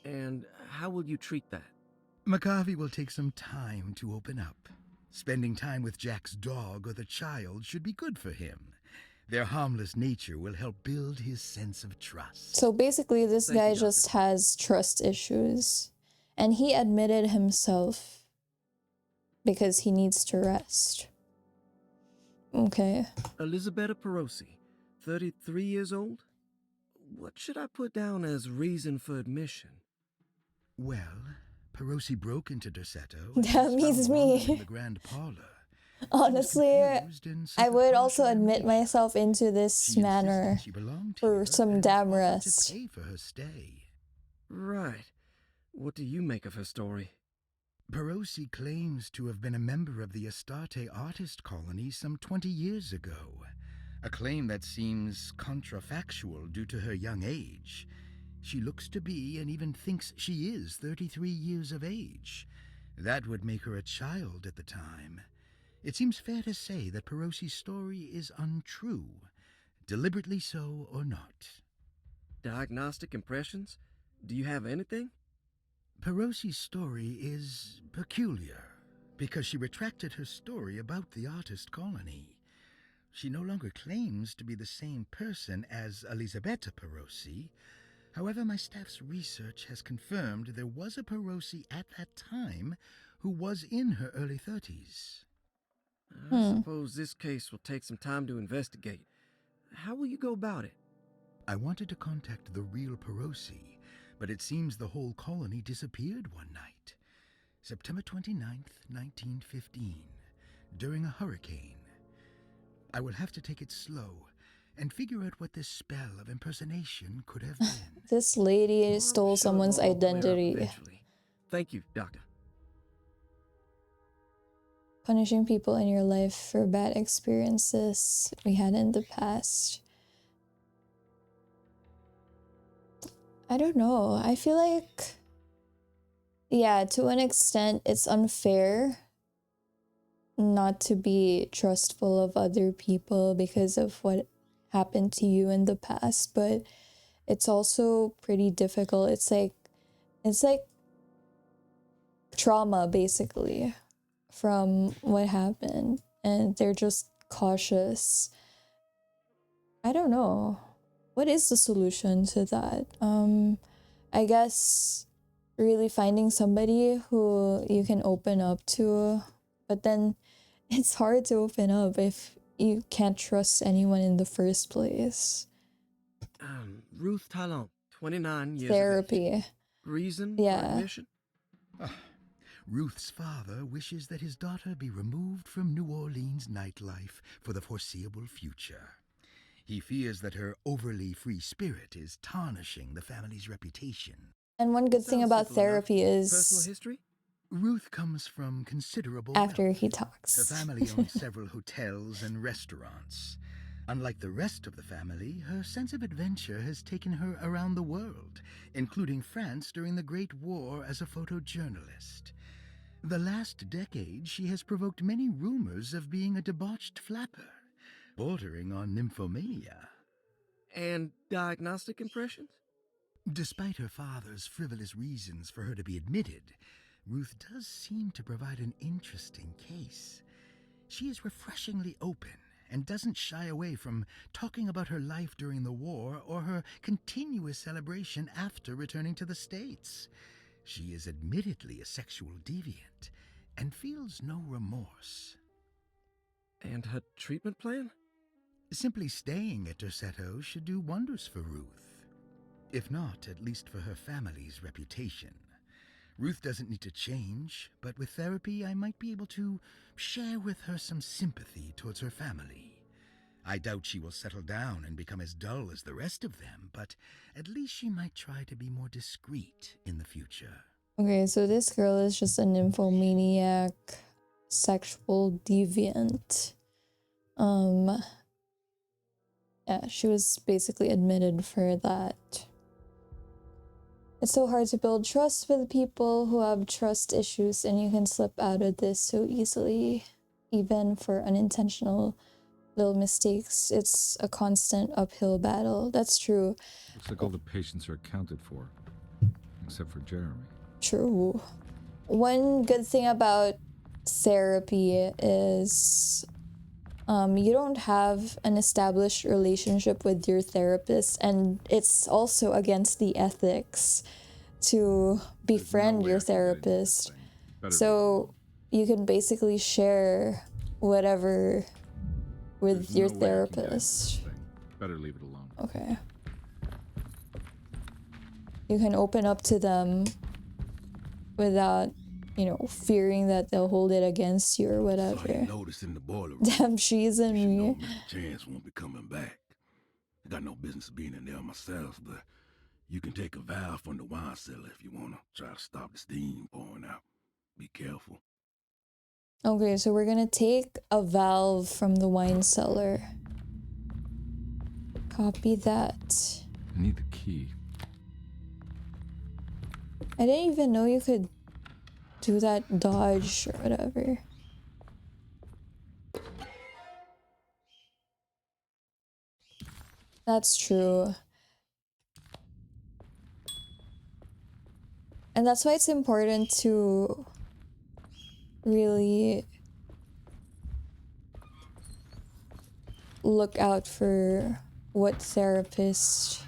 And how will you treat that? McCarthy will take some time to open up. Spending time with Jack's dog or the child should be good for him. Their harmless nature will help build his sense of trust. So basically, this Thank guy you, Doctor. just has trust issues. And he admitted himself because he needs to rest. Okay. Elisabetta Perosi, 33 years old? What should I put down as reason for admission? Well, Perosi broke into Dorsetto. That means me. In the grand parlor. Honestly, I would also admit myself into this manner for some damn rest. Pay for her stay. Right. What do you make of her story? Perosi claims to have been a member of the Astarte artist colony some 20 years ago, a claim that seems contrafactual due to her young age. She looks to be and even thinks she is 33 years of age. That would make her a child at the time. It seems fair to say that Perosi's story is untrue, deliberately so or not. Diagnostic impressions? Do you have anything? Perosi's story is peculiar because she retracted her story about the artist colony. She no longer claims to be the same person as Elisabetta Perosi. However, my staff's research has confirmed there was a Perosi at that time who was in her early 30s. I suppose this case will take some time to investigate. How will you go about it? I wanted to contact the real Perosi, but it seems the whole colony disappeared one night. September 29th, 1915, during a hurricane. I will have to take it slow and figure out what this spell of impersonation could have been. This lady stole someone's It'll all clear up identity. eventually. Thank you, Doctor. Punishing people in your life for bad experiences we had in the past. I don't know. I feel like, yeah, to an extent, it's unfair not to be trustful of other people because of what happened to you in the past, but it's also pretty difficult. It's like trauma, basically, from what happened, and they're just cautious. I don't know. What is the solution to that? I guess really finding somebody who you can open up to, but then it's hard to open up if you can't trust anyone in the first place. Ruth Talon, 29 years Therapy. of age. Reason for Yeah. admission? Ruth's father wishes that his daughter be removed from New Orleans nightlife for the foreseeable future. He fears that her overly free spirit is tarnishing the family's reputation. And one good thing Sounds about simple enough. therapy Personal is history? Ruth comes from considerable after wealth. he Her talks. family owns several hotels and restaurants. Unlike the rest of the family, her sense of adventure has taken her around the world, including France during the Great War as a photojournalist. The last decade, she has provoked many rumors of being a debauched flapper, bordering on nymphomania. And diagnostic impressions? Despite her father's frivolous reasons for her to be admitted, Ruth does seem to provide an interesting case. She is refreshingly open and doesn't shy away from talking about her life during the war or her continuous celebration after returning to the States. She is admittedly a sexual deviant and feels no remorse. And her treatment plan? Simply staying at Derceto should do wonders for Ruth. If not, at least for her family's reputation. Ruth doesn't need to change, but with therapy I might be able to share with her some sympathy towards her family. I doubt she will settle down and become as dull as the rest of them, but at least she might try to be more discreet in the future. Okay, so this girl is just a nymphomaniac, sexual deviant. Yeah, she was basically admitted for that. It's so hard to build trust with people who have trust issues, and you can slip out of this so easily, even for unintentional little mistakes. It's a constant uphill battle. That's true. Looks like all the patients are accounted for, except for Jeremy. True. One good thing about therapy is you don't have an established relationship with your therapist, and it's also against the ethics to befriend your therapist. So you can basically share whatever with your therapist. Better leave it alone. Okay. You can open up to them without, you know, fearing that they'll hold it against you or whatever. Saw you noticed in the boiler room. Damn, she's in You should me. know Mr. Chance won't be coming back. I got no business being in there myself, but you can take a valve from the wine cellar if you want to try to stop the steam pouring out. Be careful. Okay, so we're gonna take a valve from the wine cellar. Copy that. I need the key. I didn't even know you could do that dodge or whatever. That's true. And that's why it's important to really look out for what therapist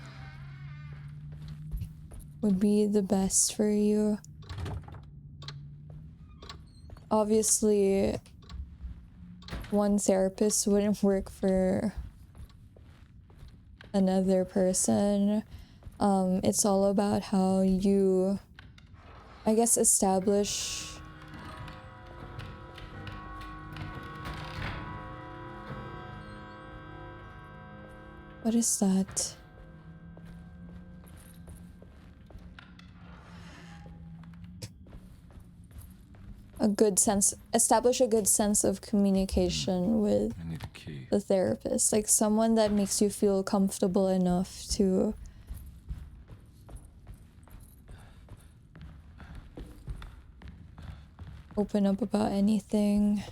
would be the best for you. Obviously, one therapist wouldn't work for another person. It's all about how you, I guess, establish what is that? Establish a good sense of communication with I need a key. the therapist, like someone that makes you feel comfortable enough to open up about anything.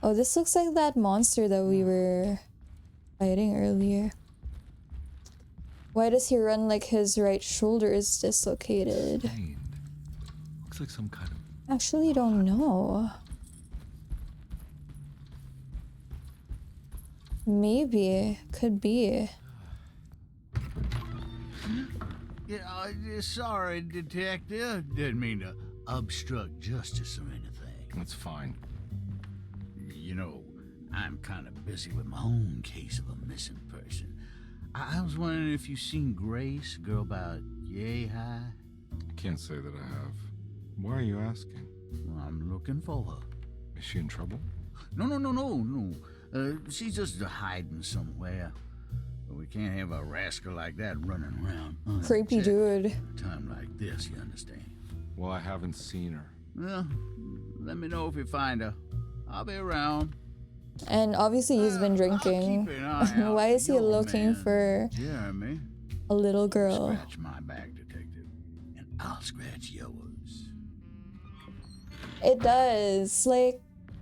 Oh, this looks like that monster that we were fighting earlier. Why does he run like his right shoulder is dislocated? Stained. Looks like some kind of... Actually don't know. Maybe. Could be. Yeah, sorry, Detective. Didn't mean to obstruct justice or anything. That's fine. You know, I'm kind of busy with my own case of a missing person. I was wondering if you've seen Grace, a girl about yay high? I can't say that I have. Why are you asking? Well, I'm looking for her. Is she in trouble? No. She's just hiding somewhere. But we can't have a rascal like that running around. Creepy dude. At a time like this, you understand? Well, I haven't seen her. Well, let me know if you find her. I'll be around. And obviously he's been drinking. Keep an eye out Why is he your looking man, for Jeremy? a little girl? Scratch my back, Detective, and I'll scratch yours. It does. Like,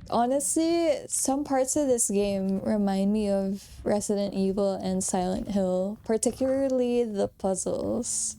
honestly, some parts of this game remind me of Resident Evil and Silent Hill, particularly the puzzles.